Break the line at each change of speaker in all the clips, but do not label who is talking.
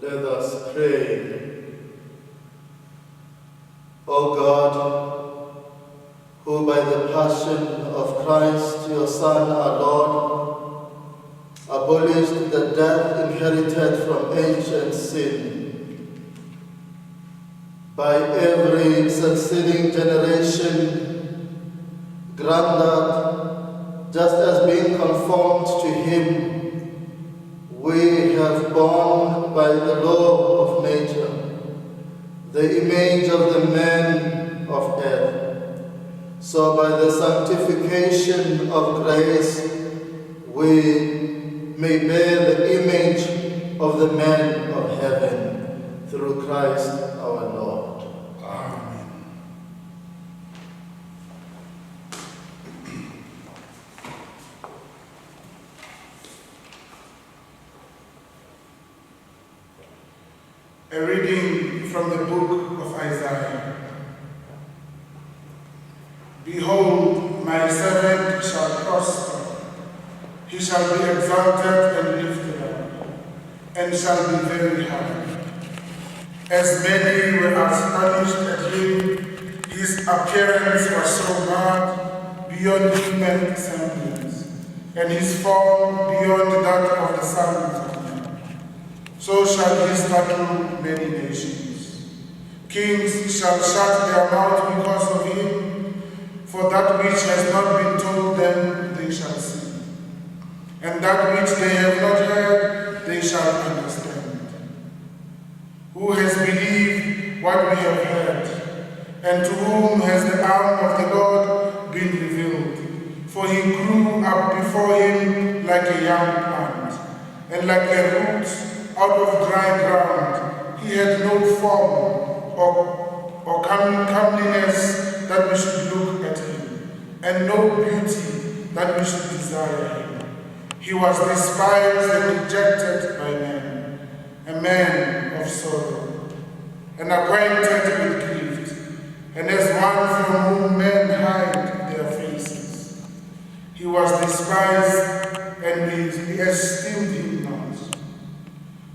Let us pray. O God, who by the passion of Christ, your Son, our Lord, abolished the death inherited from ancient sin, by every succeeding generation, grant that, just as being conformed to him, we have borne by the law of nature the image of the man of earth. So by the sanctification of grace, we may bear the image of the man of heaven, through Christ our Lord.
Amen. A reading from the book of Isaiah. Behold, my servant shall prosper. He shall be exalted and lifted up, and shall be very high. As many were astonished at him, his appearance was so marred beyond human semblance, and his form beyond that of the sons of men. So shall he startle many nations. Kings shall shut their mouth because of him, for that which has not been told them they shall see, and that which they have not heard they shall understand. Who has believed what we have heard, and to whom has the arm of the Lord been revealed? For he grew up before him like a young plant, and like a root out of dry ground. He had no form or comeliness that we should look at him, and no beauty that we should desire him. He was despised and rejected by men, a man of sorrow, and acquainted with grief, and as one from whom men hide their faces. He was despised, and we esteemed him not.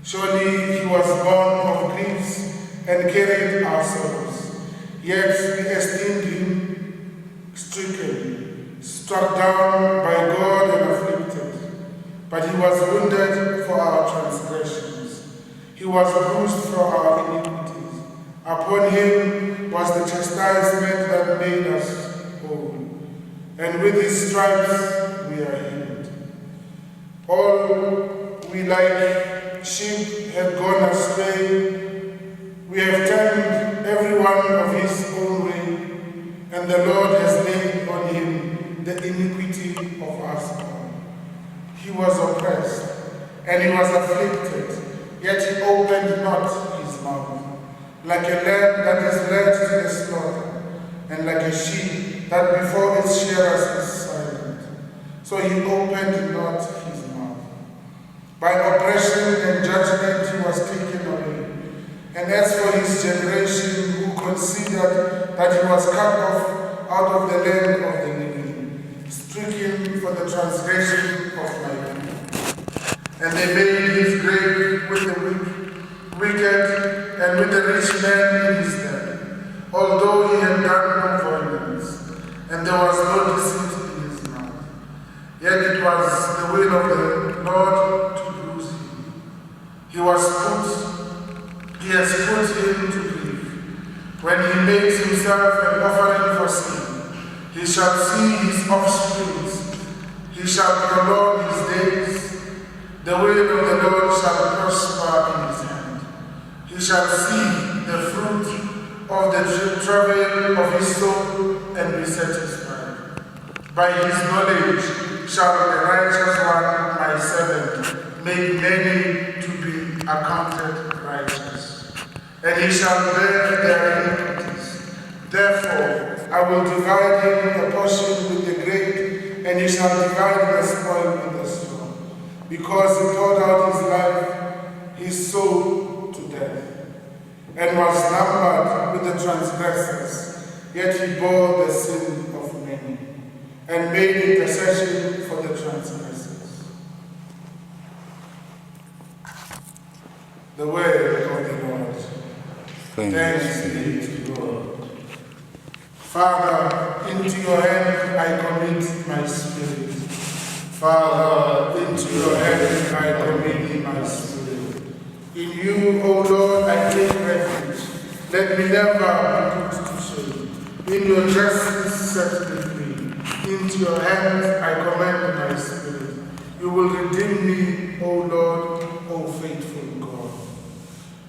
Surely he was born of griefs and carried our sorrows, yet we esteemed him stricken, struck down by God and afflicted. But he was wounded for our transgressions, he was bruised for our iniquities. Upon him was the chastisement that made us whole, and with his stripes we are healed. All we like sheep have gone astray. We have turned every one of his own way, and the Lord has laid on him the iniquity of us all. He was oppressed, and he was afflicted, yet he opened not his mouth. Like a lamb that is led to the slaughter, and like a sheep that before its shearers is silent, so he opened not his mouth. By oppression and judgment he was taken away. And as for his generation, who considered that he was cut off out of the land of the living, stricken for the transgression of my people. And they made his grave with the wicked and with the rich man in his stead, although he had done no violence, and there was no deceit in his mouth. Yet it was the will of the Lord to bruise him. He has put him to grief. When he makes himself an offering for sin, he shall see his offspring. He shall prolong his days. The will of the Lord shall prosper in his hand. He shall see the fruit of the travail of his soul and be satisfied. By his knowledge shall the righteous one, my servant, make many to be accounted righteous, and he shall bear their iniquities. Therefore I will divide him a portion with the great, and he shall divide the spoil with the strong, because he poured out his life, his soul to death, and was numbered with the transgressors, yet he bore the sin of many, and made intercession for the transgressors. The word Thanks be to God. Father, into your hand I commit my spirit. Father, into your hand I commit my spirit. In you, O Lord, I take refuge. Let me never be put to shame. In your justice set me free. Into your hands I commend my spirit. You will redeem me, O Lord, O faithful God.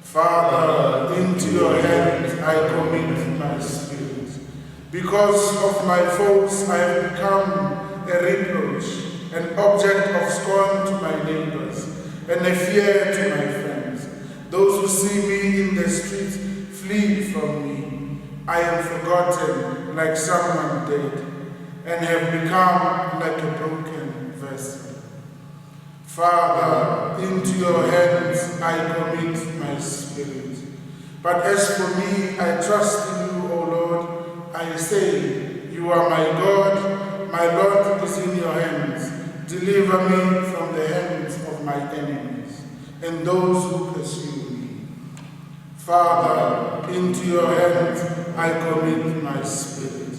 Father, into your hands I commit my spirit. Because of my faults I have become a reproach, an object of scorn to my neighbors, and a fear to my friends. Those who see me in the street flee from me. I am forgotten like someone dead, and have become like a broken vessel. Father, into your hands I commit my spirit. But as for me, I trust in you, O Lord. I say, you are my God, my Lord is in your hands. Deliver me from the hands of my enemies and those who pursue me. Father, into your hands I commit my spirit.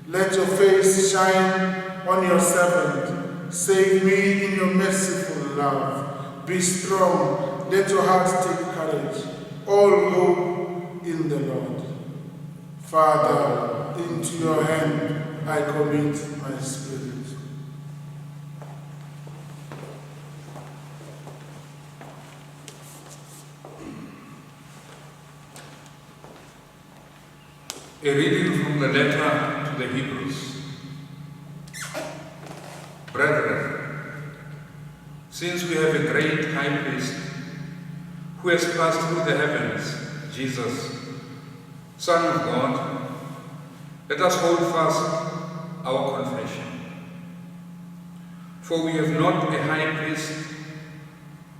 Let your face shine on your servant. Save me in your merciful love. Be strong. Let your heart take courage. All hope in the Lord. Father, into your hand I commit my spirit.
A reading from the letter to the Hebrews. Brethren, since we have a great high priest who has passed through the heavens, Jesus, Son of God, let us hold fast our confession. For we have not a high priest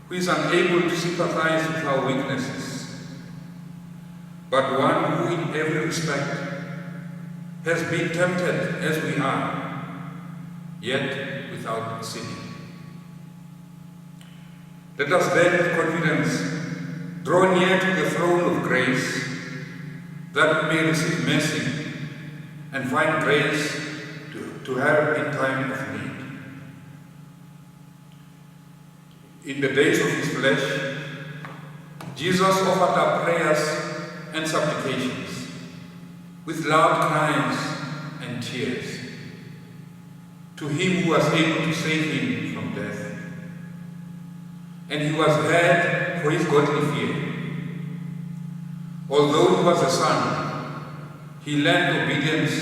who is unable to sympathize with our weaknesses, but one who in every respect has been tempted as we are, yet without sinning. Let us then with confidence draw near to the throne of grace, that we may receive mercy and find grace to help in time of need. In the days of his flesh, Jesus offered up prayers and supplications with loud cries and tears to him who was able to save him from death. And he was heard for his godly fear. Although he was a son, he learned obedience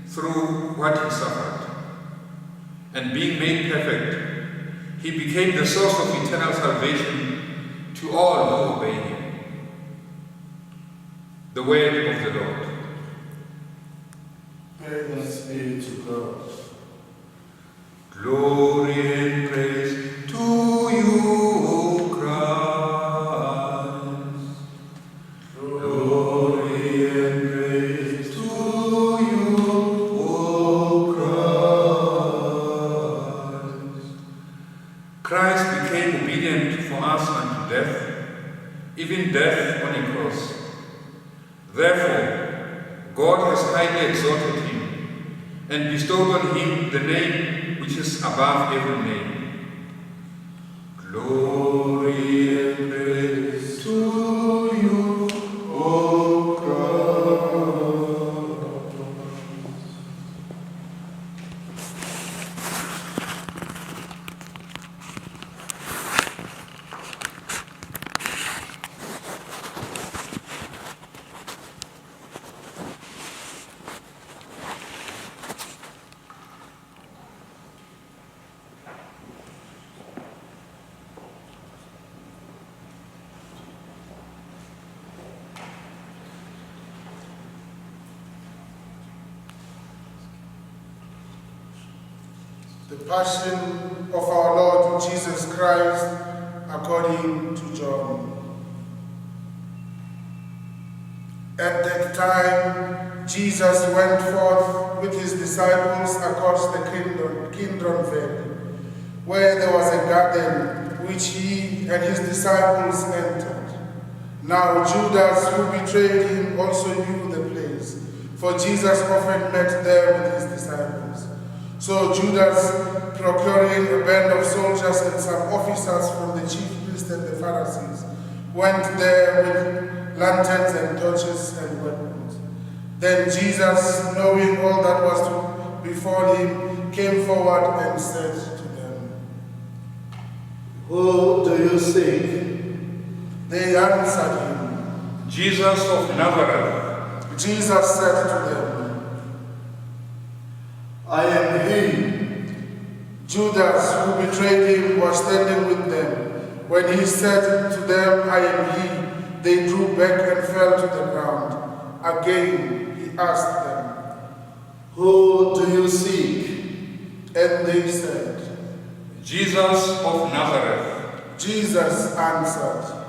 through what he suffered. And being made perfect, he became the source of eternal salvation to all who obey him. The word of the Lord.
Thanks be to God.
Glory and praise to you, O Christ. Glory and praise to you, O Christ. Christ became obedient for us unto death, even death on a cross. Therefore, God has highly exalted him and bestowed on him the name which is above every name. Glory and praise to you, O Christ.
The Passion of our Lord Jesus Christ according to John. At that time, Jesus went forth with his disciples across the Kidron Valley, where there was a garden which he and his disciples entered. Now Judas, who betrayed him, also knew the place, for Jesus often met there with his disciples. So Judas, procuring a band of soldiers and some officers from the chief priests and the Pharisees, went there with lanterns and torches and weapons. Then Jesus, knowing all that was to befall him, came forward and said to them,
Who do you seek?
They answered him,
Jesus of Nazareth.
Jesus said to them,
I am he.
Judas, who betrayed him, was standing with them. When he said to them, I am he, they drew back and fell to the ground. Again, he asked them,
Who do you seek?
and they said,
Jesus of Nazareth.
Jesus answered,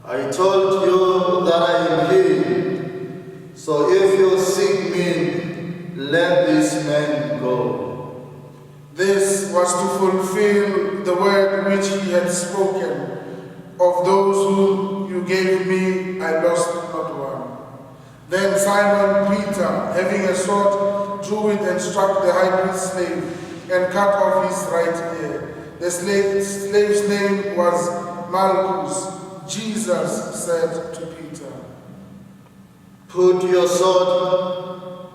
I told you that I am he. So if you seek me, let this man go.
This was to fulfill the word which he had spoken. Of those whom you gave me, I lost not one. Then Simon Peter, having a sword, drew it and struck the high priest's slave and cut off his right ear. The slave's name was Malchus. Jesus said to Peter,
Put your sword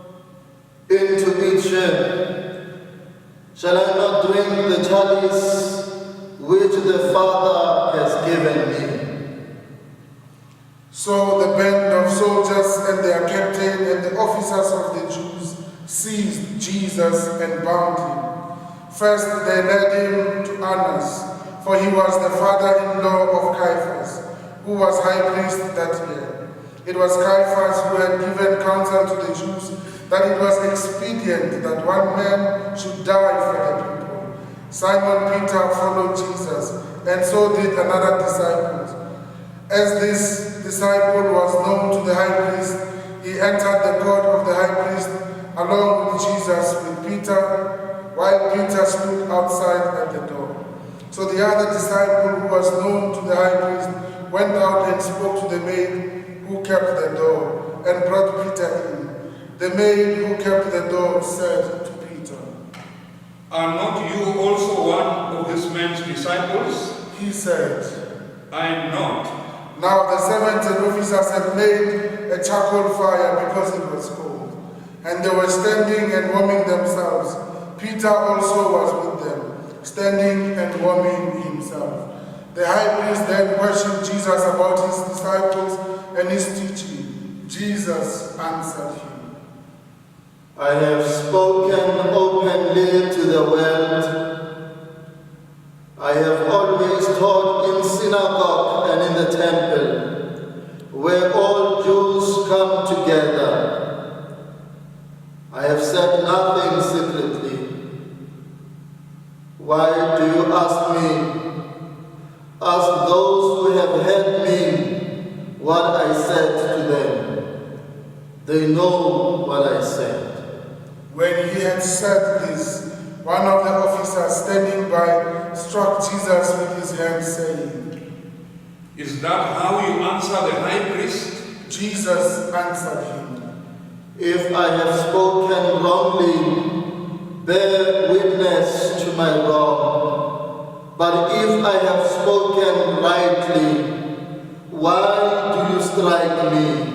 into its sheath. Shall I not drink the chalice which the Father has given me?
So the band of soldiers and their captain and the officers of the Jews seized Jesus and bound him. First they led him to Annas, for he was the father-in-law of Caiaphas, who was high priest that year. It was Caiaphas who had given counsel to the Jews that it was expedient that one man should die for the people. Simon Peter followed Jesus, and so did another disciple. As this disciple was known to the high priest, he entered the court of the high priest along with Jesus with Peter, while Peter stood outside at the door. So the other disciple who was known to the high priest went out and spoke to the maid who kept the door and brought Peter in. The maid who kept the door said to Peter,
Are not you also one of this man's disciples?
He said,
I am not.
Now the servants and officers had made a charcoal fire because it was cold, and they were standing and warming themselves. Peter also was with them, standing and warming himself. The high priest then questioned Jesus about his disciples and his teaching. Jesus answered him,
I have spoken openly to the world. I have always taught in synagogue and in the temple, where all Jews come together. I have said nothing secretly. Why do you ask me? Ask those who have heard me what I said to them. They know what I said.
When he had said this, one of the officers standing by struck Jesus with his hand, saying,
Is that how you answer the high priest?
Jesus answered him,
If I have spoken wrongly, bear witness to my wrong. But if I have spoken rightly, why do you strike me?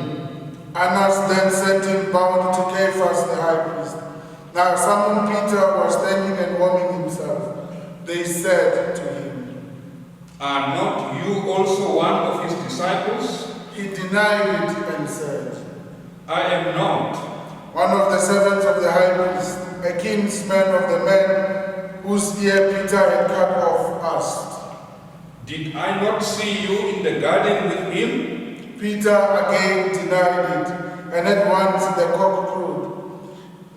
Annas then sent him bound to Caiaphas the high priest. Now Simon Peter was standing and warming himself. They said to him,
Are not you also one of his disciples?
He denied it and said,
I am not.
One of the servants of the high priest, a kinsman of the man whose ear Peter had cut off, asked,
Did I not see you in the garden with him?
Peter again denied it, and at once the cock crowed.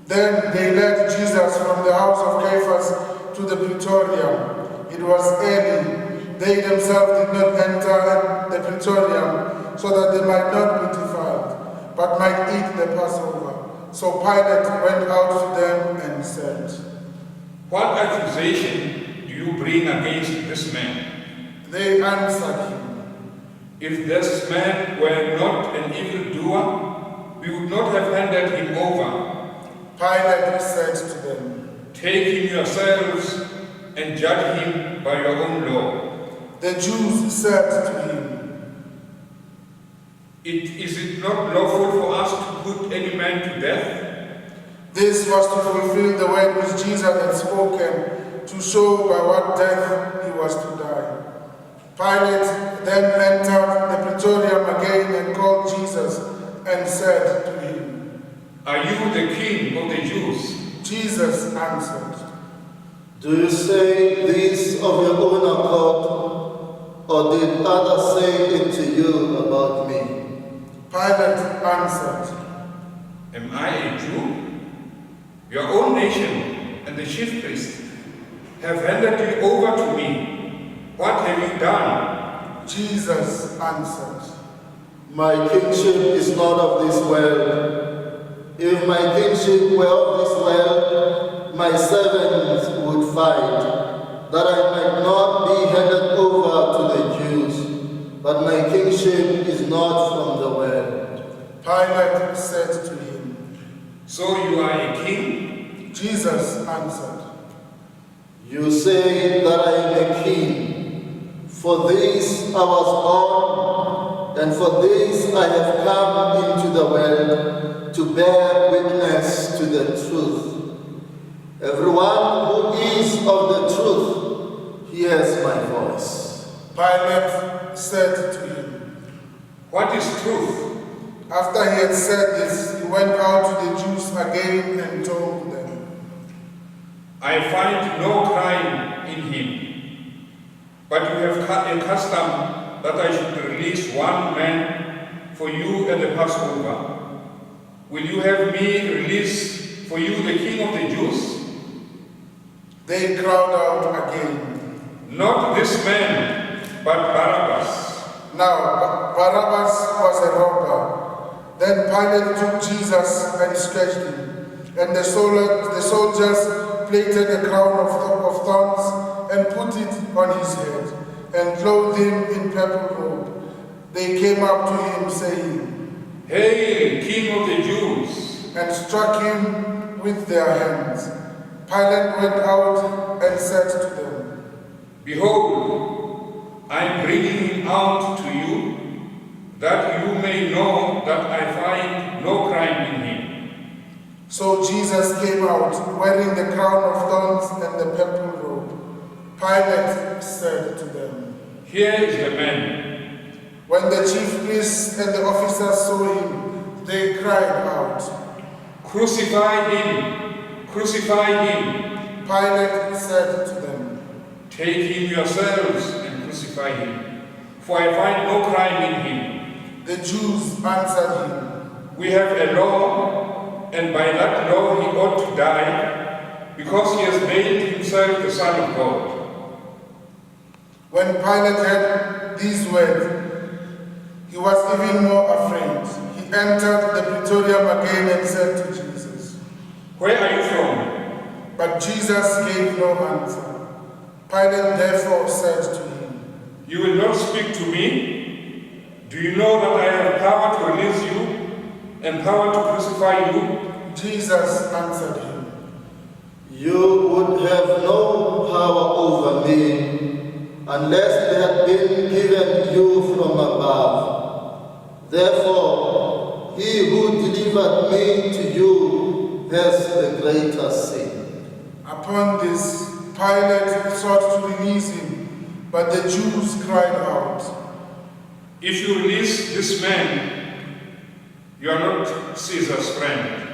Then they led Jesus from the house of Caiaphas to the Pretoria. It was early. They themselves did not enter the Praetorium, so that they might not be defiled, but might eat the Passover. So Pilate went out to them and said,
What accusation do you bring against this man?
They answered him,
If this man were not an evildoer, we would not have handed him over.
Pilate said to them,
Take him yourselves and judge him by your own law.
The Jews said to him,
Is it not lawful for us to put any man to death?
This was to fulfill the word which Jesus had spoken, to show by what death he was to die. Pilate then entered the Praetorium again and called Jesus and said to him,
Are you the king of the Jews?
Jesus answered,
Do you say this of your own accord, or did others say it to you about me?
Pilate answered,
Am I a Jew? Your own nation and the chief priests have handed you over to me. What have you done?
Jesus answered,
My kingship is not of this world. If my kingship were of this world, my servants would fight, that I might not be handed over to the Jews. But my kingship is not from the world.
Pilate said to him,
So you are a king?
Jesus answered,
You say that I am a king. For this I was born, and for this I have come into the world, to bear witness to the truth. Everyone who is of the truth hears my voice.
Pilate said to him,
What is truth?
After he had said this, he went out to the Jews again and told them,
I find no crime in him. But you have a custom that I should release one man for you at the Passover. Will you have me release for you the king of the Jews?
They cried out again,
Not this man, but Barabbas.
Now Barabbas was a robber. Then Pilate took Jesus and scourged him, and the soldiers plaited a crown of thorns and put it on his head, and clothed him in purple robe. They came up to him, saying,
Hail, King of the Jews!
and struck him with their hands. Pilate went out and said to them,
Behold, I am bringing him out to you, that you may know that I find no crime in him.
So Jesus came out, wearing the crown of thorns and the purple robe. Pilate said to them,
Here is the man.
When the chief priests and the officers saw him, they cried out,
Crucify him! Crucify him!
Pilate said to them,
Take him yourselves and crucify him, for I find no crime in him.
The Jews answered him,
We have a law, and by that law he ought to die, because he has made himself the Son of God.
When Pilate heard these words, he was even more afraid. He entered the Praetorium again and said to Jesus,
Where are you from?
But Jesus gave no answer. Pilate therefore said to him,
You will not speak to me? Do you know that I have power to release you and power to crucify you?
Jesus answered him,
You would have no power over me, unless it had been given you from above. Therefore, he who delivered me to you has the greater sin.
Upon this, Pilate sought to release him, but the Jews cried out,
If you release this man, you are not Caesar's friend.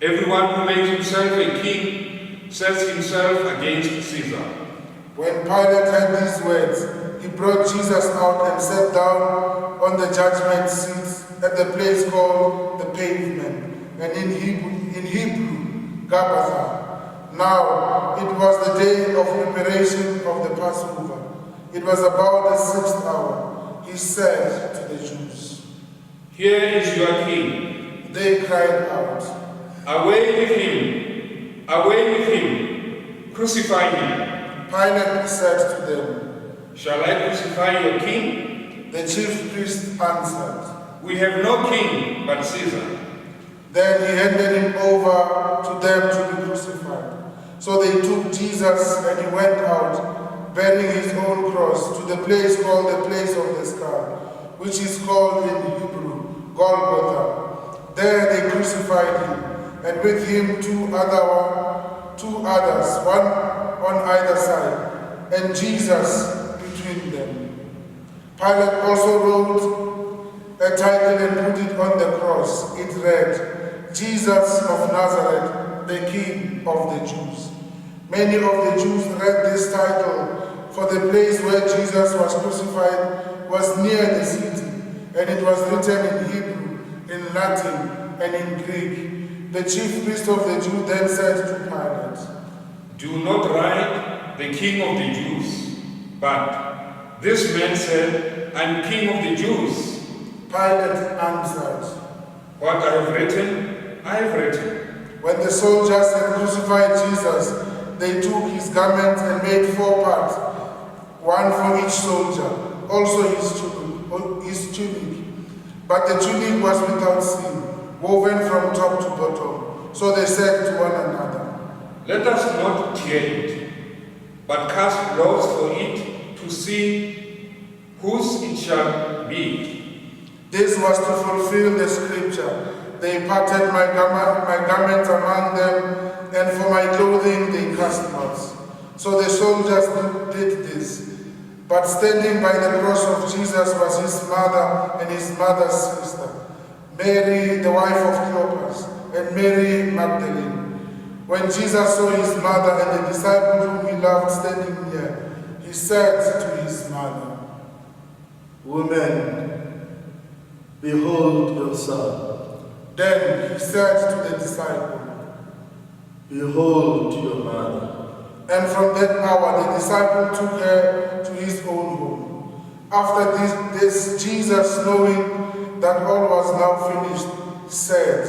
Everyone who makes himself a king sets himself against Caesar.
When Pilate heard these words, he brought Jesus out and sat down on the judgment seat at the place called the Pavement, and in Hebrew, Gabbatha. Now it was the day of preparation of the Passover. It was about the 6th hour. He said to the Jews,
Here is your king.
They cried out,
Away with him! Away with him! Crucify him!
Pilate said to them,
Shall I crucify your king?
The chief priest answered.
We have no king but Caesar.
Then he handed him over to them to be crucified. So they took Jesus and he went out, bearing his own cross, to the place called the place of the skull, which is called in Hebrew, Golgotha. There they crucified him, and with him two others, one on either side, and Jesus between them. Pilate also wrote a title and put it on the cross. It read, Jesus of Nazareth, the King of the Jews. Many of the Jews read this title, for the place where Jesus was crucified was near the city, and it was written in Hebrew, in Latin, and in Greek. The chief priest of the Jews then said to Pilate,
Do not write the King of the Jews, but this man said, I'm King of the Jews.
Pilate answered,
What I have written, I have written.
When the soldiers had crucified Jesus, they took his garment and made 4 parts, one for each soldier, also his tunic. But the tunic was without seam, woven from top to bottom. So they said to one another,
Let us not tear it, but cast lots for it to see whose it shall be.
This was to fulfill the scripture. They parted my garment among them, and for my clothing they cast lots. So the soldiers did this. But standing by the cross of Jesus was his mother and his mother's sister, Mary, the wife of Clopas, and Mary Magdalene. When Jesus saw his mother and the disciple whom he loved standing near, he said to his mother,
Woman, behold your son.
Then he said to the disciple,
Behold your mother.
And from that hour the disciple took her to his own home. After this Jesus, knowing that all was now finished, said,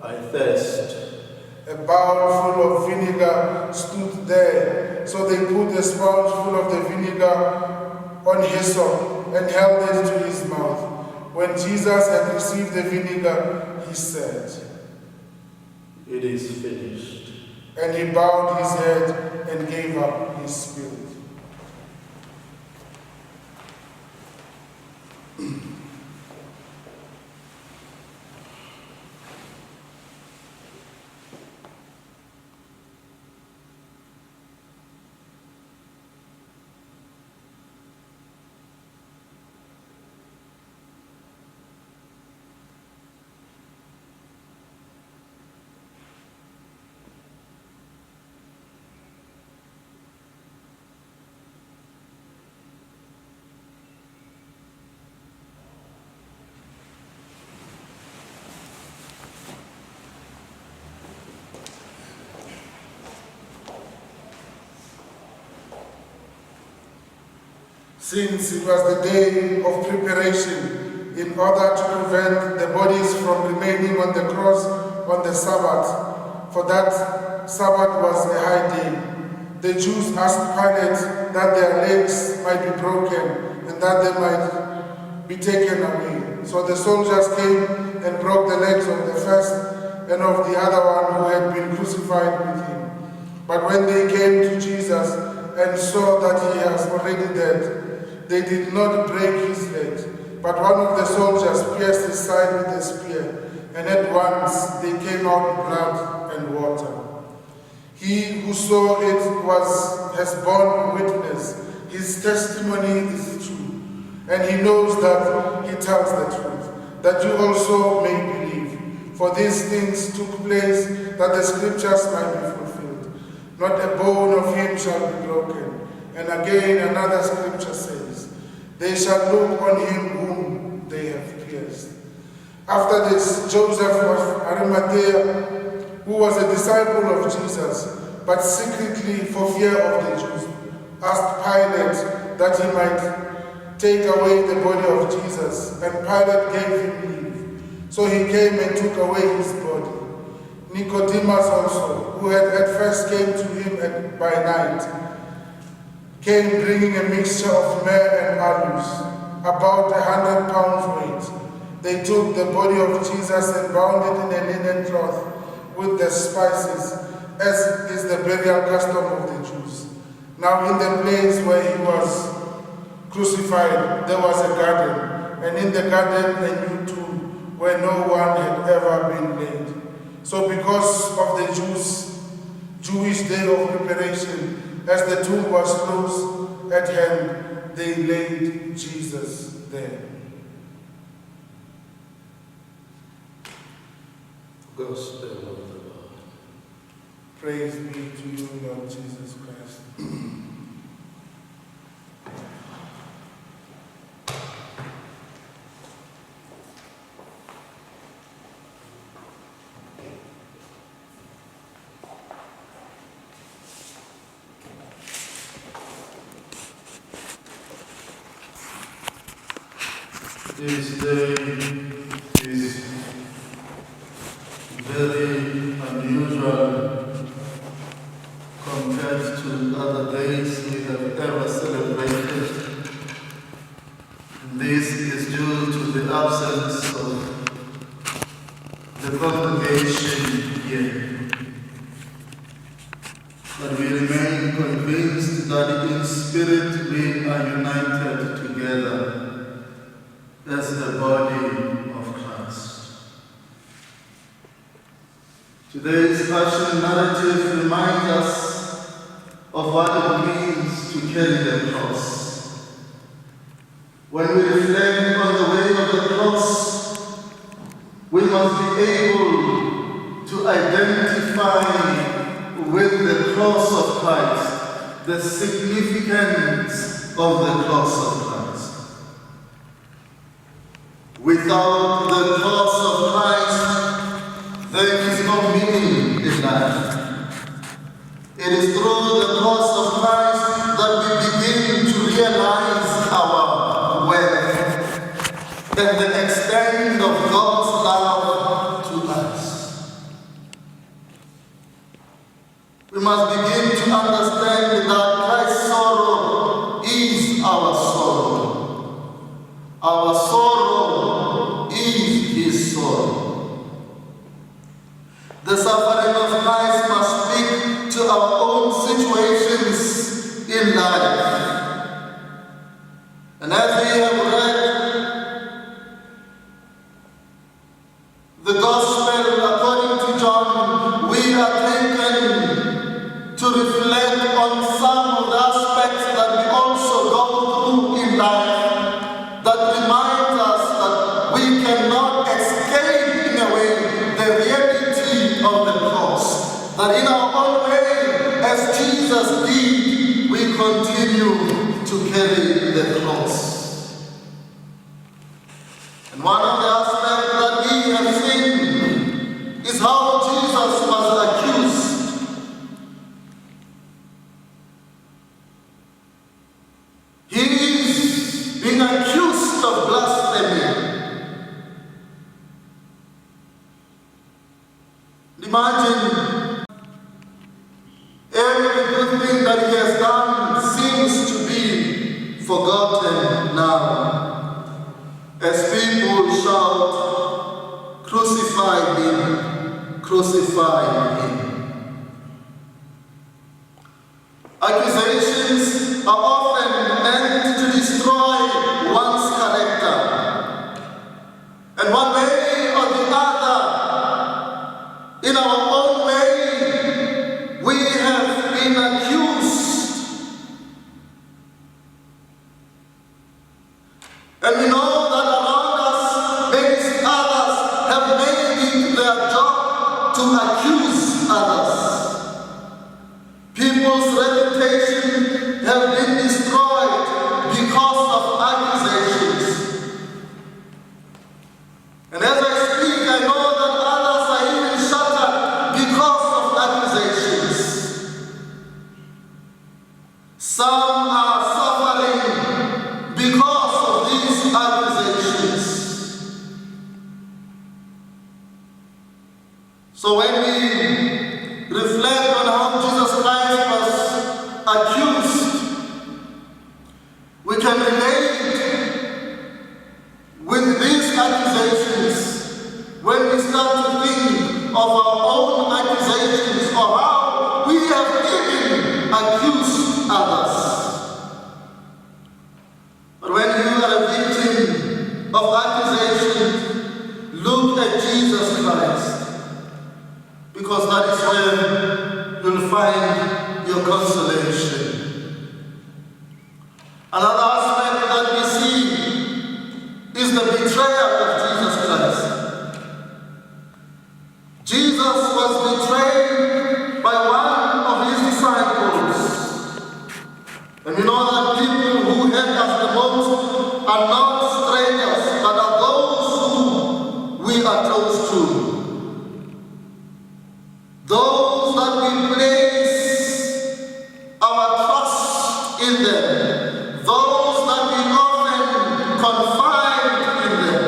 I thirst.
A bowl full of vinegar stood there. So they put a sponge full of the vinegar on hyssop and held it to his mouth. When Jesus had received the vinegar, he said,
It is finished.
And he bowed his head and gave up his spirit. Since it was the day of preparation, in order to prevent the bodies from remaining on the cross on the Sabbath, for that Sabbath was a high day, the Jews asked Pilate that their legs might be broken and that they might be taken away. So the soldiers came and broke the legs of the first and of the other one who had been crucified with him. But when they came to Jesus and saw that he was already dead, they did not break his legs, but one of the soldiers pierced his side with a spear, and at once they came out blood and water. He who saw it has borne witness. His testimony is true, and he knows that he tells the truth, that you also may believe. For these things took place that the scriptures might be fulfilled. Not a bone of him shall be broken. And again another scripture says, they shall look on him whom they have pierced. After this, Joseph of Arimathea, who was a disciple of Jesus, but secretly for fear of the Jews, asked Pilate that he might take away the body of Jesus, and Pilate gave him leave. So he came and took away his body. Nicodemus also, who had at first came to him by night, came bringing a mixture of myrrh and aloes, about 100 pounds weight. They took the body of Jesus and bound it in a linen cloth with the spices, as is the burial custom of the Jews. Now in the place where he was crucified, there was a garden, and in the garden a new tomb where no one had ever been laid. So because of the Jewish day of preparation, as the tomb was close at hand, they laid Jesus there.
Gospel of the Lord.
Praise be to you, Lord Jesus Christ.
This day is very unusual compared to other days we have ever celebrated. This is due to the absence of the congregation here. But we remain convinced that in spirit we are united together as the body of Christ. Today's Passion narrative reminds us of what it means to carry the cross. When we reflect on the way of the cross, we must be able to identify with the cross of Christ, the significance of the cross of Christ. Without the cross of Christ, there is no meaning in life. It is through the cross of Christ that we begin to realize our worth and the extent of God's love to us. We must begin to understand that Christ's sorrow is our sorrow. Our sorrow is his sorrow. The suffering of Christ must speak to our own situations in life. And as we have read the Gospel according to John, we are taken to reflect on some of the aspects that we also go through in life that reminds us that we cannot escape, in a way, the reality of the cross. That in our own way, as Jesus did, we continue to carry the cross. And one of the aspects that we have seen is how Jesus was accused. He is being accused of blasphemy. Imagine every good thing that he has done seems to be forgotten now, as people shout, "Crucify him, crucify him." Accusations are often meant to destroy one's character. And one way or the other, in our own way, we have been accused. And we know that around us, many others have made it their job to accuse others. People's reputation have been destroyed because of accusations. And as I speak, I know that others are even shattered because of accusations. Some are suffering because of these accusations. So when we reflect on how Jesus Christ was accuse others. But when you are a victim of accusation, look at Jesus Christ, because that is where you'll find your consolation. Another aspect that we see is the betrayal of Jesus Christ. Jesus was betrayed by one of his disciples. And we know that people who hate us the most are not strangers, but are those who we are close to. Those that we place our trust in them. Those that we often confide in them.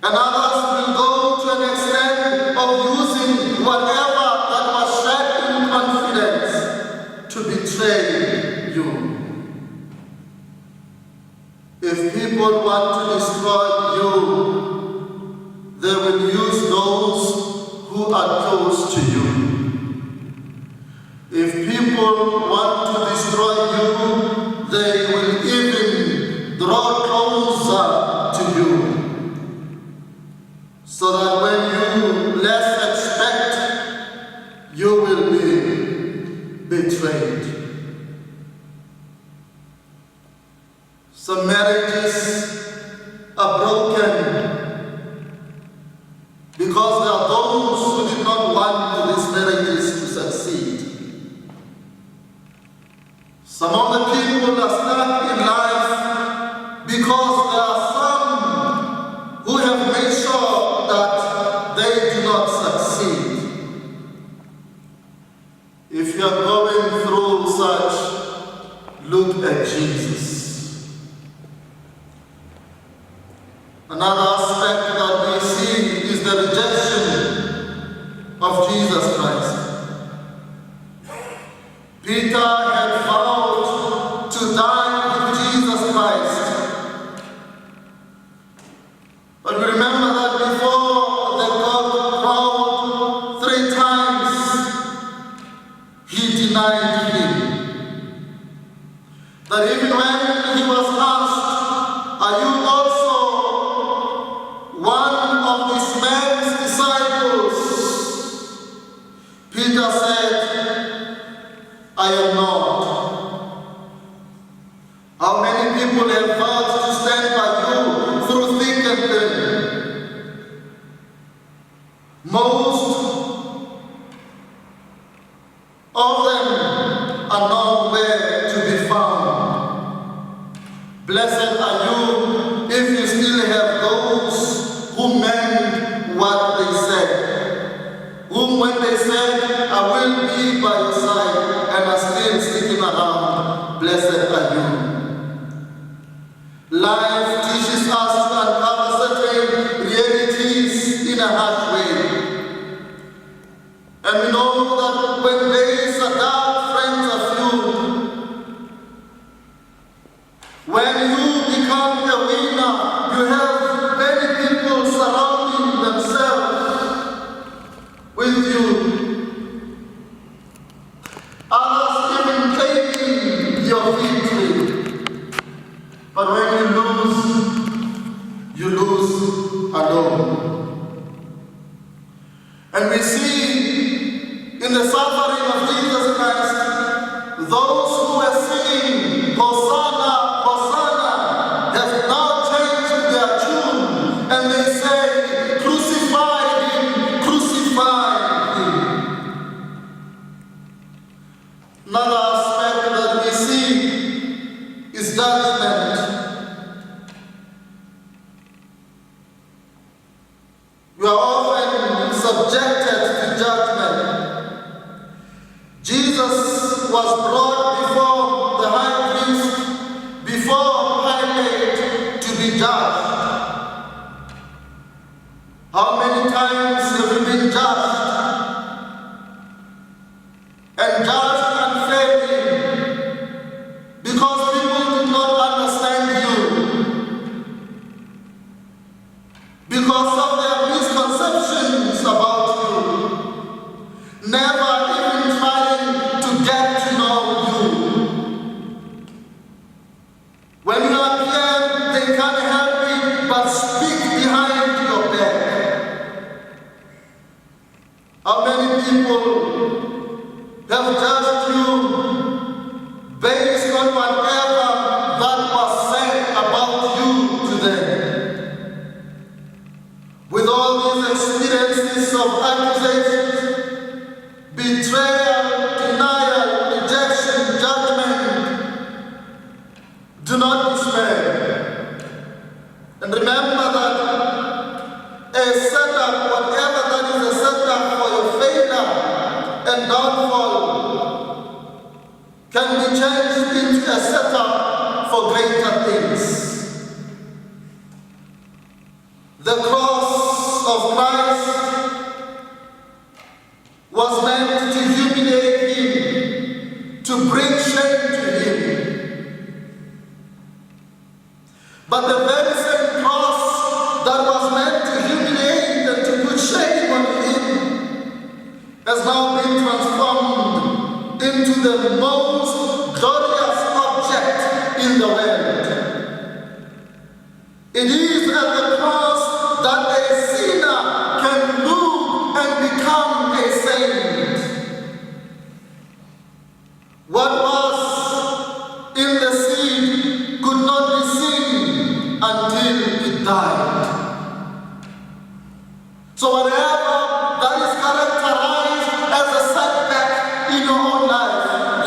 And others will go to an extent of using whatever that was shared in confidence to betray you. If people want to destroy you, they will use those who are close to you. If people want to destroy you, they will even draw closer to you, so that when you least expect, you will be betrayed. Some marriages are broken because there are those who did not want these marriages to succeed. Some of the people are stuck in life because there are some who have made sure that they do not succeed. If you are going through such, look at Jesus. Another aspect that we see is the rejection of Jesus Christ. Peter had vowed to die with Jesus Christ. But we remember that before the cock crowed 3 times, he denied him. That even when he was asked, "Are you also one of this man's disciples?" Peter said, "I am not." How many people have vowed to stand by you through thick and thin? Most of them are nowhere to be found. Blessed are you if you still have those who meant what they said, whom when they said, "I will be by your side," and are still sticking around. Blessed are you. Life teaches us to uncover certain realities in a harsh way. And we know that when days are dark, friends are few. When you become a winner, you have many people surrounding themselves with you. Others even claiming your victory. But when you lose alone. And we see in the suffering of Jesus Christ, those who were singing, "Hosanna, Hosanna," have now changed their tune, and they say, "Crucify him, crucify him." Another aspect that we see is judgment. We are often subjected to judgment. Jesus was brought before the high priest, before Pilate, to be judged. How many times have you been judged? And judged unfairly because people did not understand you, because of their misconceptions about you, never even trying people have judged you based on whatever that was said about you to them. With all these experiences of accusations, betrayal, denial, rejection, judgment, do not despair. And remember that a setup, whatever that is a setup for your failure and downfall, can be changed into a setup for greater things. The cross of Christ was meant to humiliate him, to bring shame to him. But the very same cross that was meant to humiliate and to put shame on him has now been transformed into the most glorious object in the world. It is at the cross that a sinner can look and become a saint. What was in the seed could not be seen until it died. So whatever that is characterized as a setback in your own life,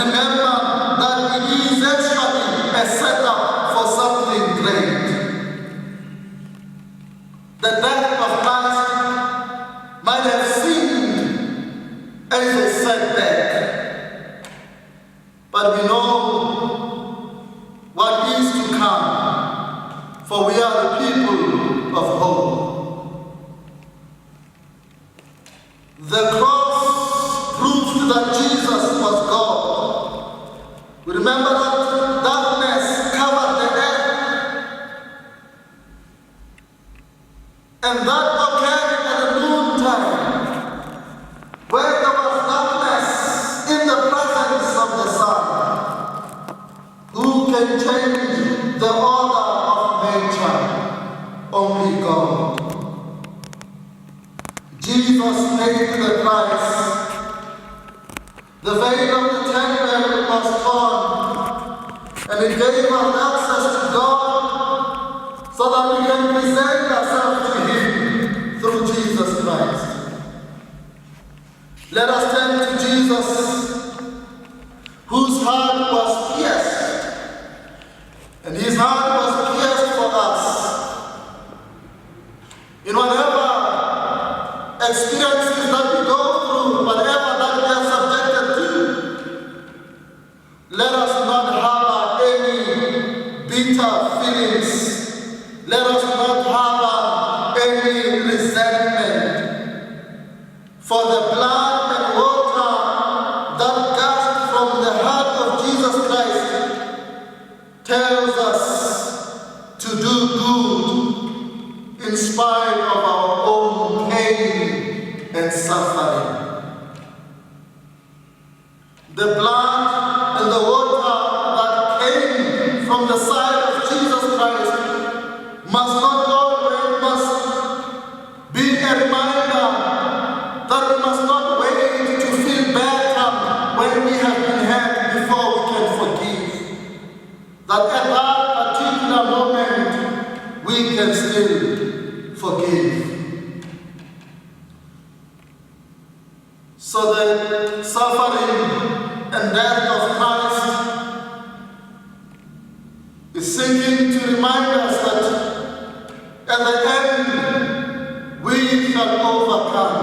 remember that it is actually a setup for something great. The death of Christ might have seemed as a setback, but we know what is to come, for we are the people of hope. The cross proved that Jesus was God. We remember that darkness covered the earth, and that occurred at the noontime, where there was darkness in the presence of the sun. Who can change the order of nature? Only God. Jesus paid the price. The veil of the temple was torn, and it gave us access to God so that we can present ourselves to Him through Jesus Christ. Let us turn to Jesus, whose heart was pierced, and His heart was pierced for us. In whatever experiences that we go through, whatever that we are subjected to, let us not harbor any bitter feelings. Let us not harbor any resentment. For the blood and water that gushed from the heart of Jesus Christ tells us to do good in spite of our own pain and suffering. The blood and the water that came from the side of Jesus Christ must not always be a reminder that we must not wait to feel better when we have been hurt before we can forgive. That at that particular moment we can still forgive. So the suffering and death of Christ is seeking to remind us that at the end we shall overcome.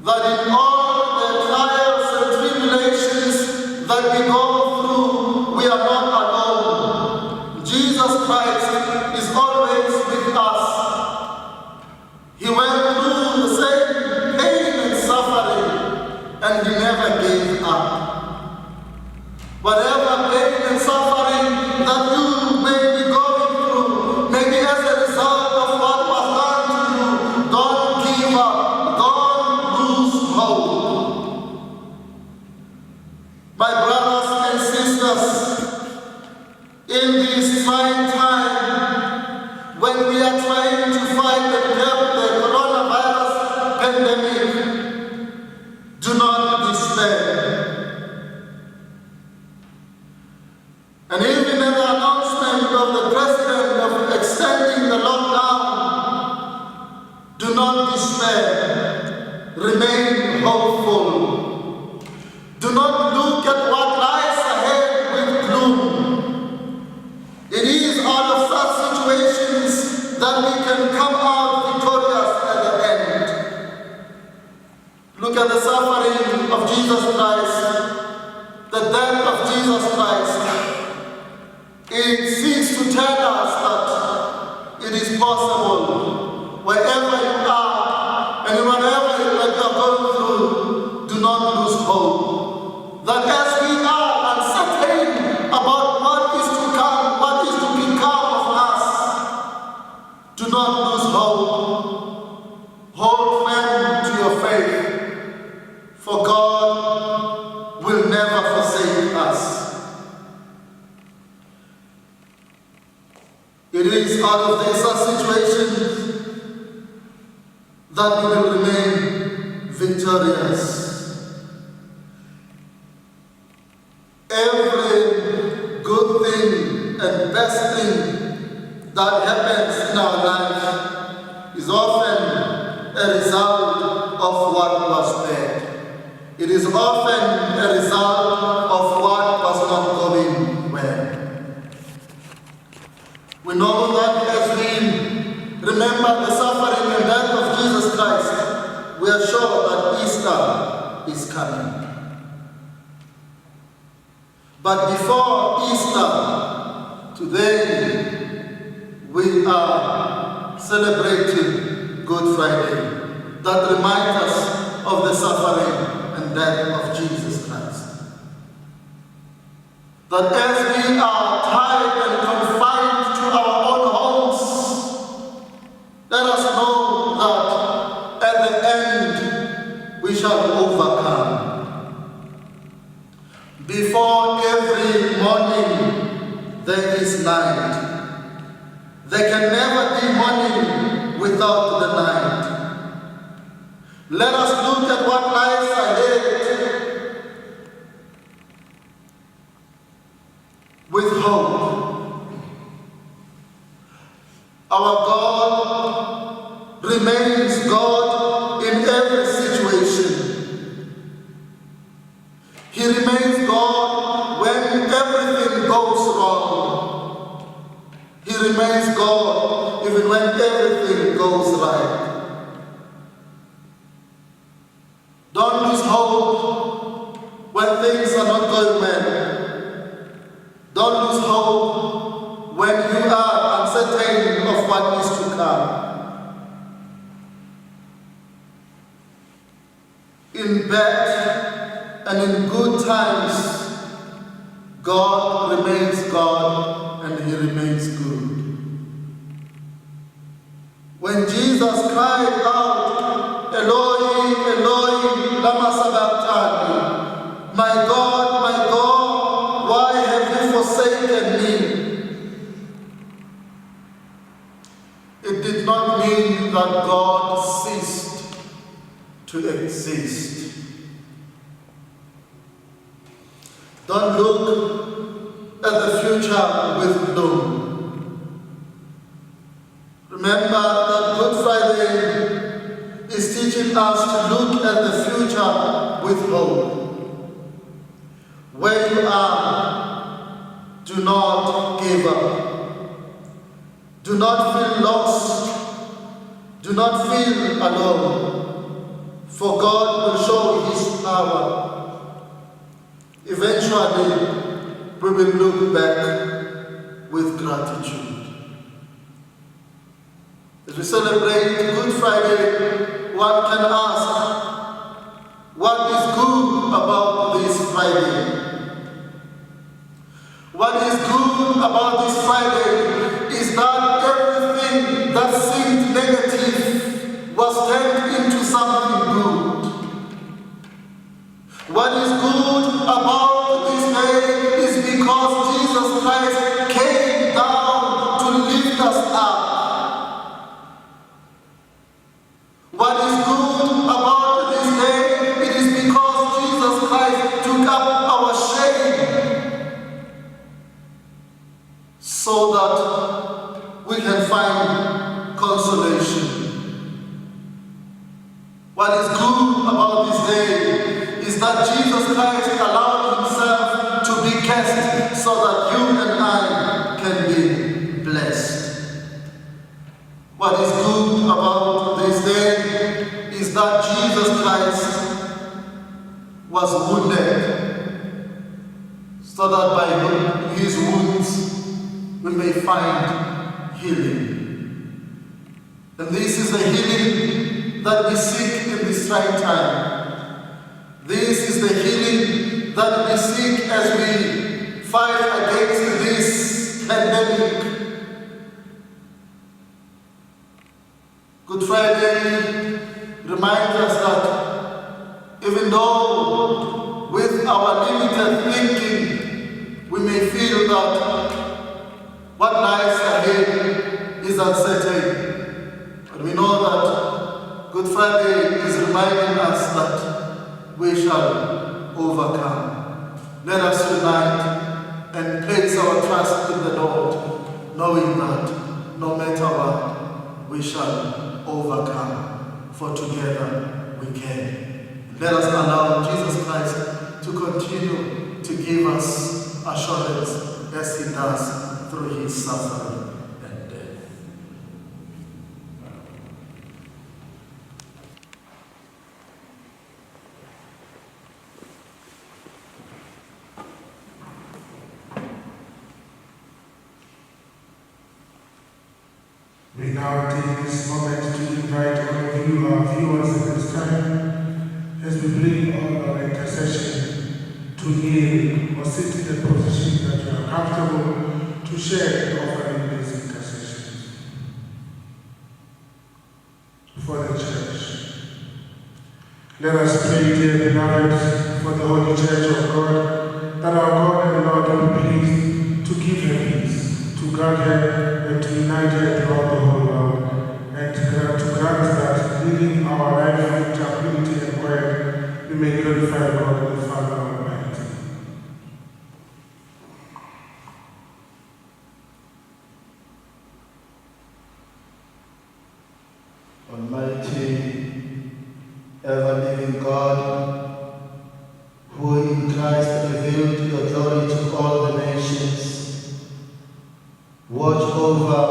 That in all the trials and tribulations that we go through, we are not alone. Jesus Christ is always with us. He went through the same pain and suffering, and He never gave up. Whatever pain and suffering that you may be going through, maybe as a result of what was done to you, don't give up. Don't lose hope. My brothers and sisters, in this trying time, when we are trying to fight the coronavirus pandemic, Look at the suffering of Jesus Christ, the death of Jesus Christ. It seems to tell us that it is possible, wherever you are and whatever you are going through, do not lose hope. That as we are uncertain about what is to come, what is to become of us, do not lose hope. Hold firm to your faith, for God will never forsake us. It is out of these situations that we will remain victorious. Every good thing and best thing that happens in our life is often a result of what was bad. It is often a result of what was not going well. We know that as we remember the suffering and death of Jesus Christ, we are sure that Easter is coming. But before Easter, today, we are celebrating Good Friday, that reminds us of the suffering and death of Jesus Christ. That as we are tied and confined to our own homes, let us know that at the end we shall overcome. Before every morning there is night. There can never be morning without the night. Let us look at what lies ahead with hope. Our God remains God in every situation. He remains God when everything goes wrong. He remains God even when everything goes right. Don't lose hope when things are not going well. Don't lose hope when you are uncertain of what is to come. In bad and in good times, God remains God and He remains good. When Jesus cried out, Eloi, Eloi, lama sabachthani, my God, why have you forsaken me? It did not mean that God ceased to exist. Don't look at the future with gloom. Remember that Good Friday is teaching us to look at the future with hope. Where you are, do not give up. Do not feel lost. Do not feel alone. For God will show His power. Eventually, we will look back with gratitude. As we celebrate Good Friday, one can ask, what is good about this Friday? What is good about this Friday is that everything that seemed negative was turned into something good. What is good about this day is because Jesus Christ came down to lift us up. What is good about this day? It is because Jesus Christ took up our shame so that we can find consolation. What is good about this day is that Jesus Christ allowed Himself to be cast so that you and I can be blessed. What is good about this day is that Jesus Christ was wounded, so that by his wounds we may find healing. And this is the healing that we seek in this trying time. This is the healing that we seek as we fight against this pandemic. Good Friday reminds us that even though with our limited thinking we may feel that what lies ahead is uncertain, but we know that Good Friday is reminding us that we shall overcome. Let us unite and place our trust in the Lord, knowing that no matter what, we shall overcome, for together we can. Let us allow Jesus Christ to continue to give us assurance as he does through his suffering and death.
We now take this moment to invite all of you, our viewers at this time, as we bring all our intercession to kneel or sit in the position that you are comfortable to share in offering these intercessions for the church. Let us pray, dear beloved, for the Holy Church of God, that our God and Lord will be pleased to give her peace, to guard her, and to unite her throughout the whole world, and to grant that, living our life with tranquility and quiet, we may glorify God the Father Almighty.
Almighty, ever-living God, who in Christ revealed your glory to all the nations, watch over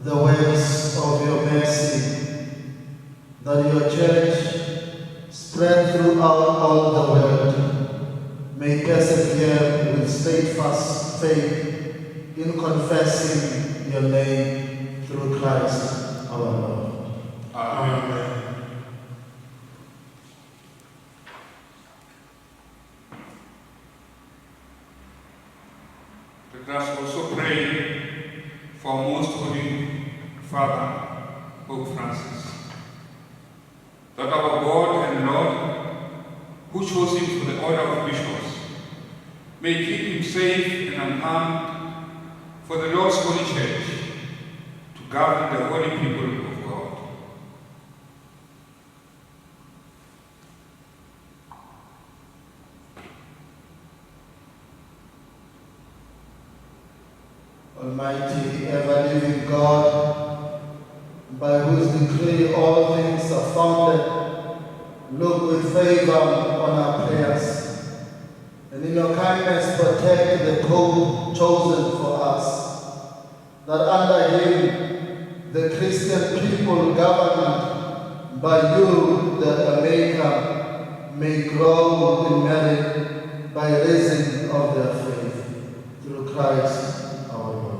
the works of your mercy, that your church, spread throughout all the world, may persevere with steadfast faith in confessing your name through Christ our Lord.
Amen.
Let us also pray for our most holy Father, Pope Francis, that our God and Lord, who chose him for the order of bishops, may keep him safe and unharmed for the Lord's holy church, to govern the holy people of God.
Almighty, ever-living God, by whose decree all things are founded, look with favor on our prayers, and in your kindness protect the Pope chosen for us, that under him the Christian people governed by you, the Maker, may grow in merit by reason of their faith, through Christ our Lord.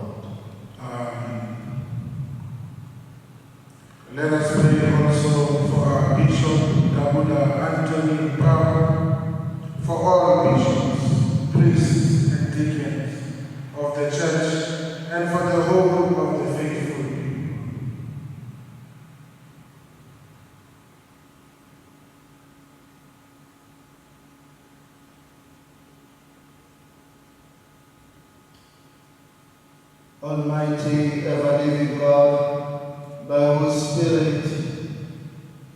Let us pray also for our Bishop, Mathebula Anthony Power, for all bishops, priests, and deacons of the church, and for the whole of the faithful people.
Almighty, ever-living God, by whose Spirit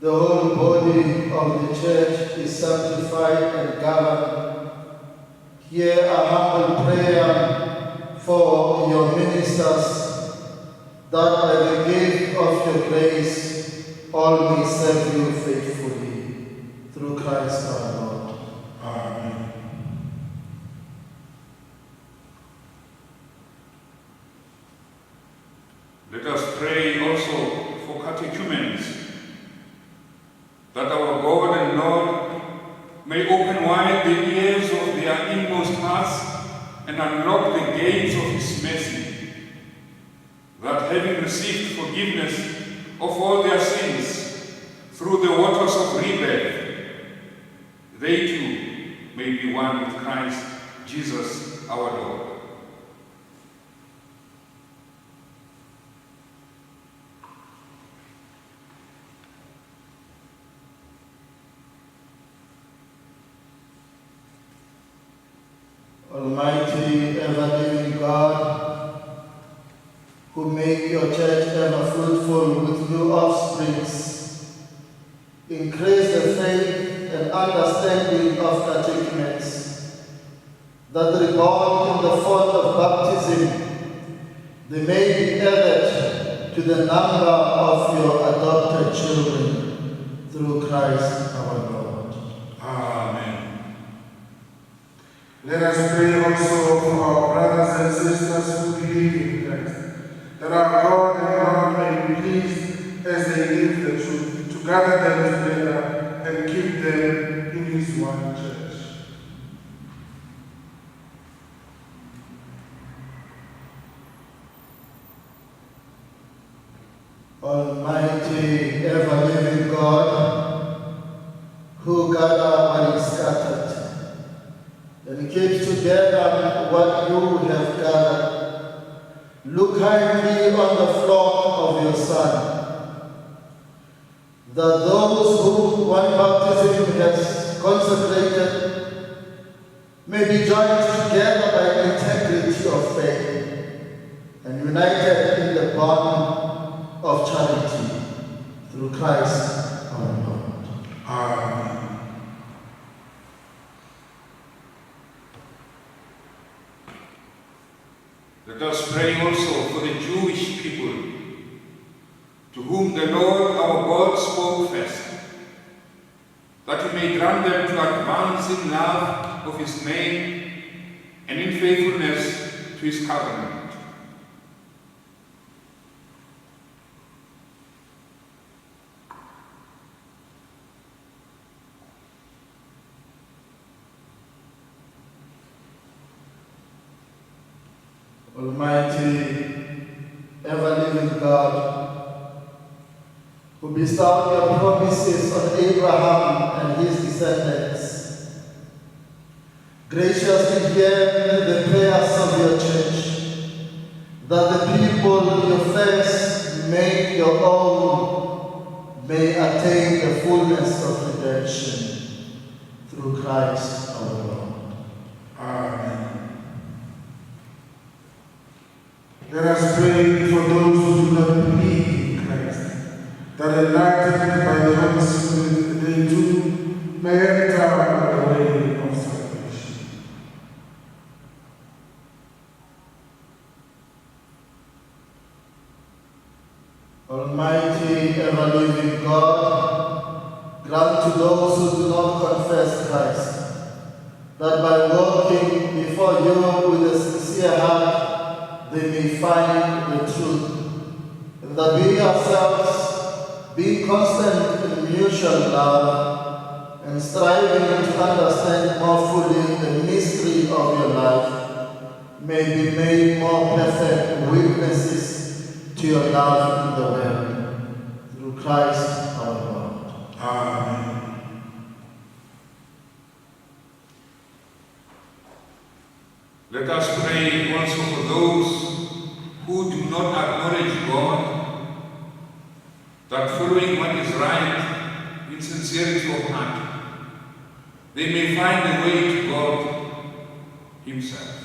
the whole body of the Church is sanctified and governed, hear a humble prayer for your ministers, that by the gift of your grace all may serve you faithfully, through Christ our Lord.
Amen.
Let us pray also for catechumens, that our God and Lord and unlock the gates of His mercy, that having received forgiveness of all their sins through the waters of rebirth, they too may be one with Christ Jesus our Lord.
Almighty, ever-living God, who make your church ever fruitful with new offsprings, increase the faith and understanding of catechumens, that reborn in the font of baptism, they may be added to the number of your adopted children, through Christ our Lord.
Amen.
Let us pray also for our brothers and sisters who believe in Christ, that our God and Lord may be pleased as they live the truth, to gather them together and keep them in His one church.
Almighty, ever-living God, who gather what is scattered, and keep together what you have gathered, look kindly on the flock of your Son, that those whom one baptism has consecrated may be joined together by integrity of faith and united in the bond of charity, through Christ our Lord.
Amen.
Let us pray also for the Jewish people, to whom the Lord our God spoke first, that He may grant them to advance in love of His name and in faithfulness to His covenant.
Almighty, ever-living God, who bestowed your promises on Abraham and his descendants, graciously hear the prayers of your church, that the people your first made your own may attain the fullness of redemption, through Christ our Lord.
Amen. Let us pray for those who do not believe in Christ, that enlightened by the Holy Spirit they too may enter the way of salvation.
Almighty, ever-living God, grant to those who do not confess Christ, that by walking before you with a sincere heart, they may find the truth, and that we ourselves, being constant in mutual love, and striving to understand more fully the mystery of your life, may be made more perfect witnesses to your love in the world, through Christ our Lord.
Amen.
Let us pray also for those who do not acknowledge God, that following what is right in sincerity of heart, they may find the way to God Himself.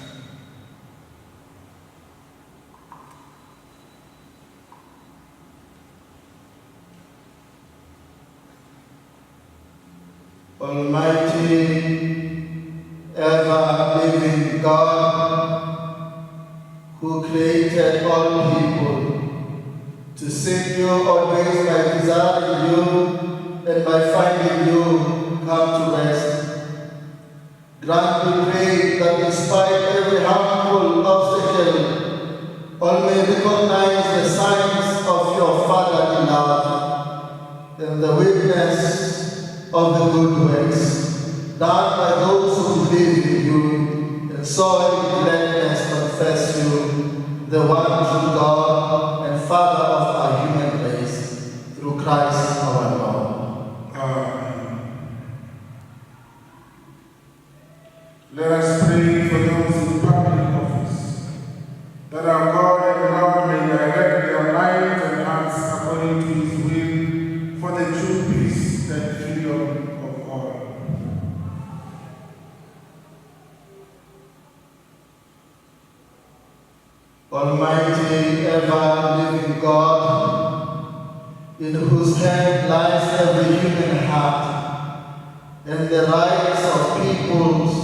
Almighty, ever-living God, who created all people, to seek you always by desiring you and by finding you come to rest. Grant, we pray, that despite every harmful obstacle, all may recognize the signs of your fatherly love and the witness of the good works done by those who believe in you and and so in gladness confess you, the one true God and Father of our human race, through Christ our Lord.
Amen. Let us pray for those in public office, that our God and Lord may direct their minds and hearts according to His will, for the true peace and freedom of all.
Almighty, ever-living God, in whose hand lies every human heart and the rights of peoples,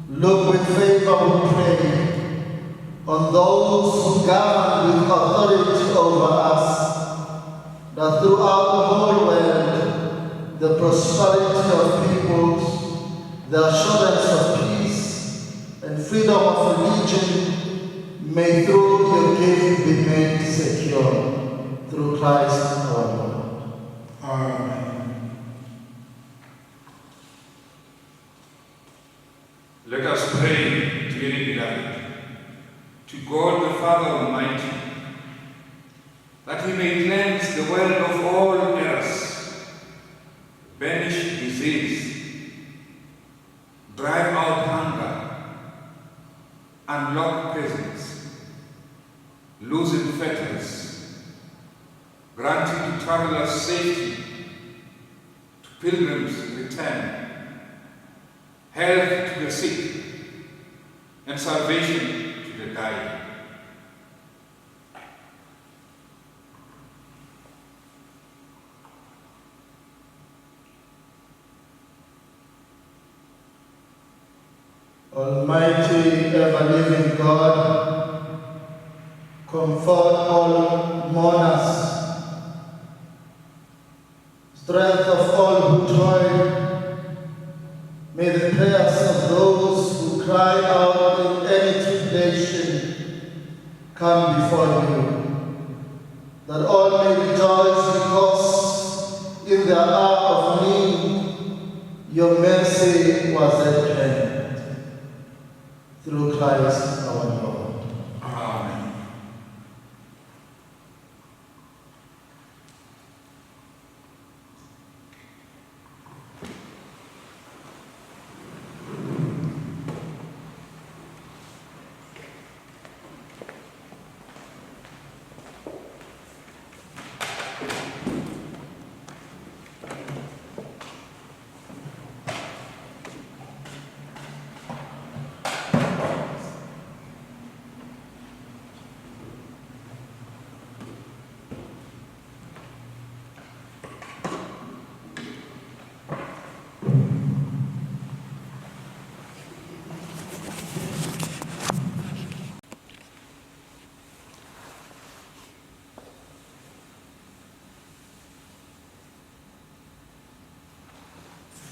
look with favor, we pray, on those who govern with authority over us, that throughout the whole world, the prosperity of peoples, the assurance of peace, and freedom of religion may through your gift be made secure, through Christ our Lord.
Amen.
Let us pray, dearly beloved, to God the Father Almighty, that He may cleanse the world of all errors, banish disease, drive out hunger, unlock prisons, loosen fetters, granting to travelers safety, to pilgrims return, health to the sick, and salvation to the dying.
Almighty, ever-living God, comfort all mourners, strength of all who toil. May the prayers of those who cry out in any tribulation come before you, that all may rejoice because in the hour of need your mercy was at hand. Through Christ our Lord.
Amen.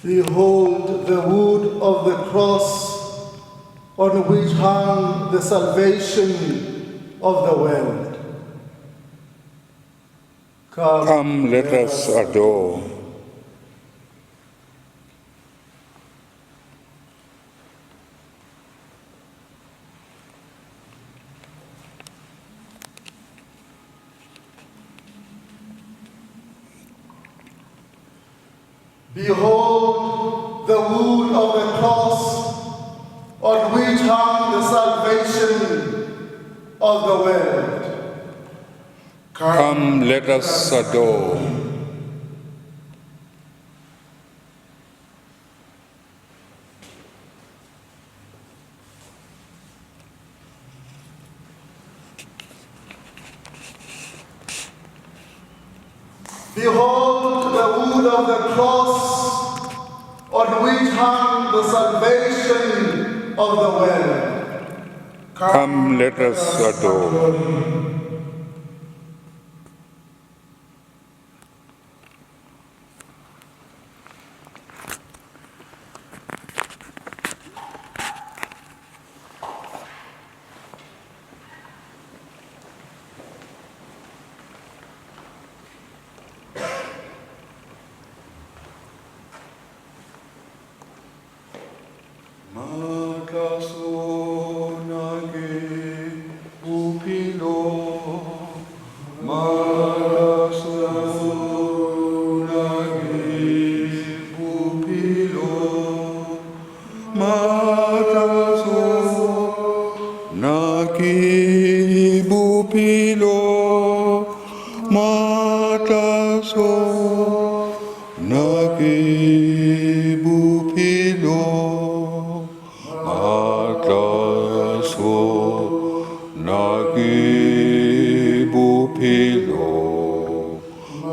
Behold the wood of the cross on which hung the salvation of the world.
Come, let us adore.
Behold the wood of the cross on which hung the salvation of the world.
Come, let us adore.
Behold the wood of the cross on which hung the salvation of the world.
Come, let us adore.
Matas
bophelo matlaso nake bophelo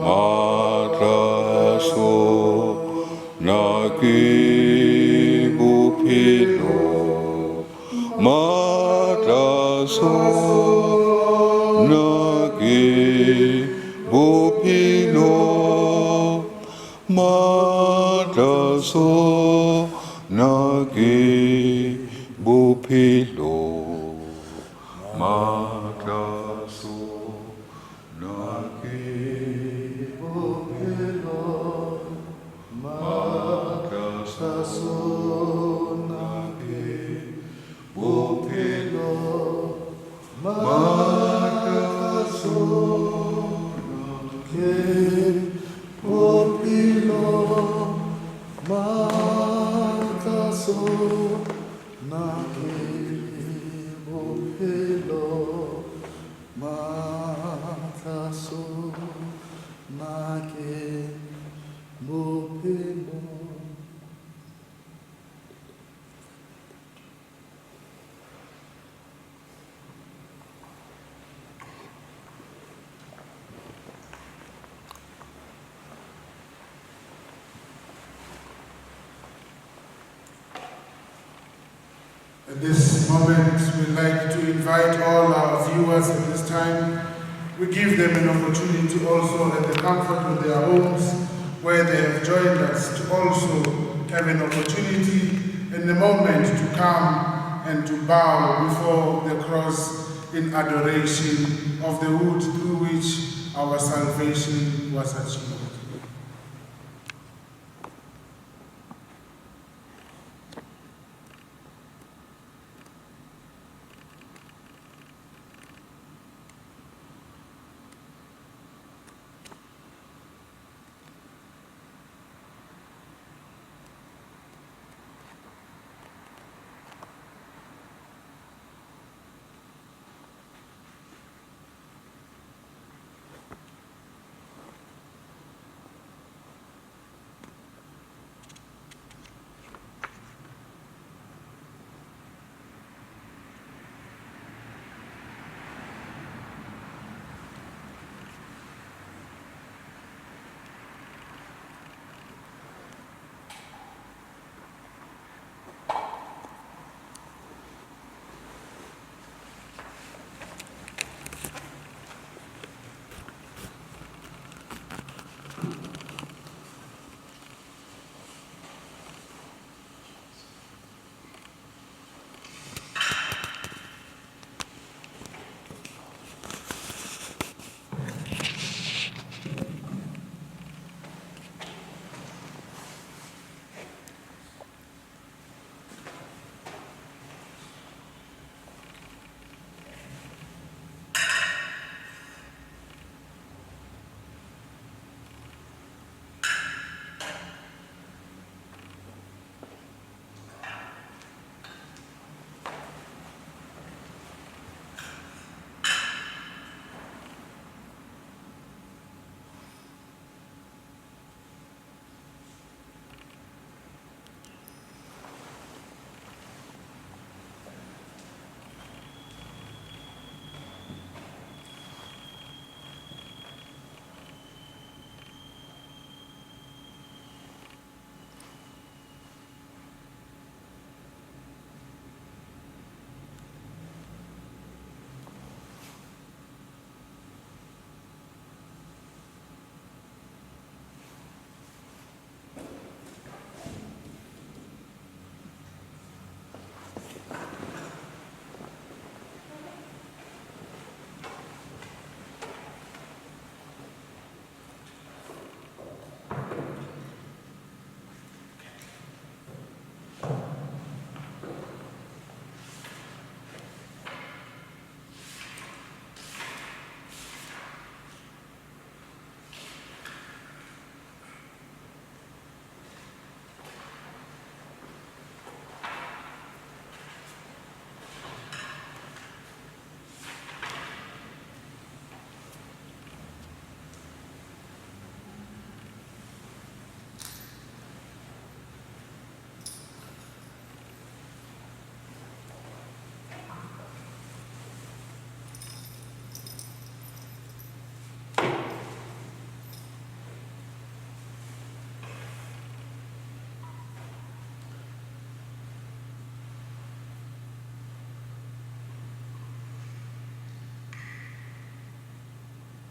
matlaso nake bophelo matlaso nake bophelo matlaso nake bophelo matlaso nake bophelo matlaso nake bophelo matlaso nake bophelo matlaso nake bophelo matlaso nake bophelo.
At this moment, we'd like to invite all our viewers at this time. We give them an opportunity also at the comfort of their homes where they have joined us to also have an opportunity and a moment to come and to bow before the cross in adoration of the wood through which our salvation was achieved.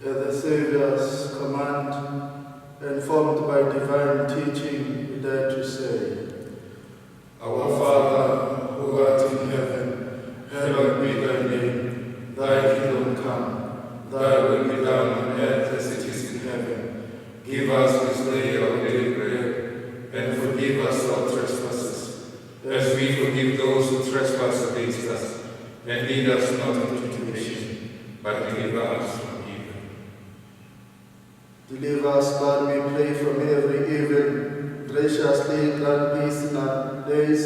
At the Saviour's command, informed by divine teaching, we dare to say, Our Father, who art in heaven, hallowed be thy name. Thy kingdom come, thy will be done on earth as it is in heaven. Give us this day our daily bread, and forgive us our trespasses, as we forgive those who trespass against us. And lead us not into temptation, but deliver us from evil. Deliver us, God, we pray, from every evil. Graciously grant peace in our days,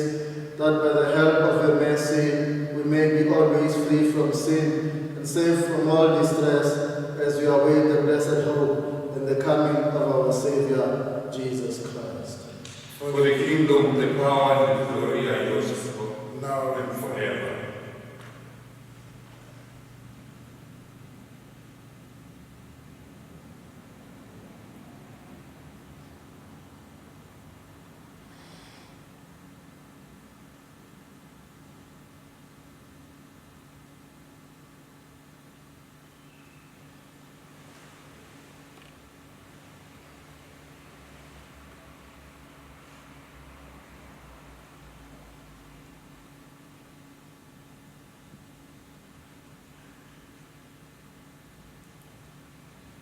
that by the help of your mercy we may be always free from sin and safe from all distress, as we await the blessed hope and the coming of our Saviour, Jesus Christ.
For the kingdom, the power, and the glory are yours, now and forever.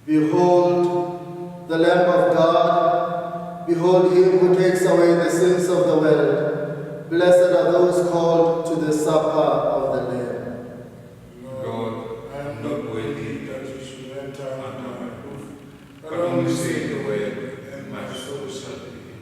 Behold the Lamb of God, behold him who takes away the sins of the world. Blessed are those called to the supper of the Lamb.
Lord, I am not worthy that you should enter under my roof, but only say the word, and my soul shall be healed.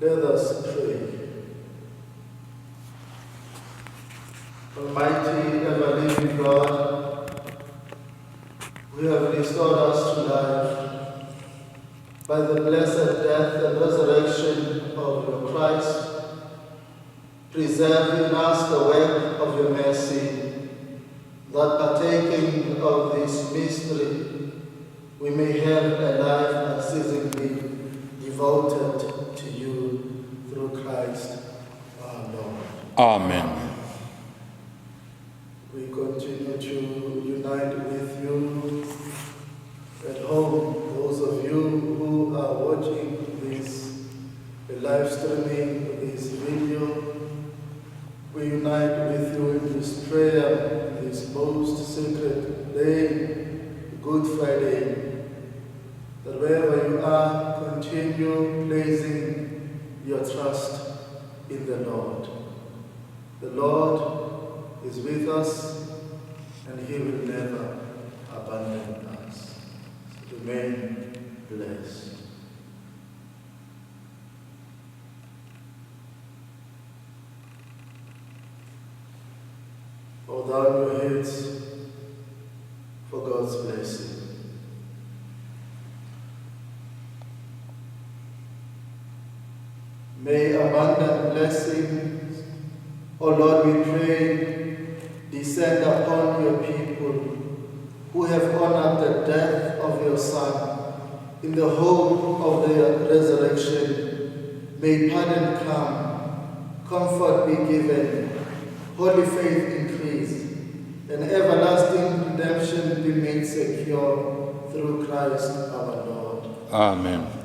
Let us pray. Almighty, ever-living God, we have restored us to life by the blessed death and resurrection of your Christ. Preserve in us the work of your mercy. that partaking of this mystery, we may have a life unceasingly devoted to you through Christ our Lord.
Amen.
We continue to unite with you at home, those of you who are watching this live streaming, this video. We unite with you in this prayer, this most sacred day, Good Friday, that wherever you are, continue placing your trust in the Lord. The Lord is with us, and He will never abandon us. Remain blessed. Bow down your heads for God's blessing. May abundant blessings, O Lord, we pray, descend upon your people who have honored the death of your Son in the hope of their resurrection. May pardon come, comfort be given, holy faith increase, and everlasting redemption be made secure through Christ our Lord.
Amen.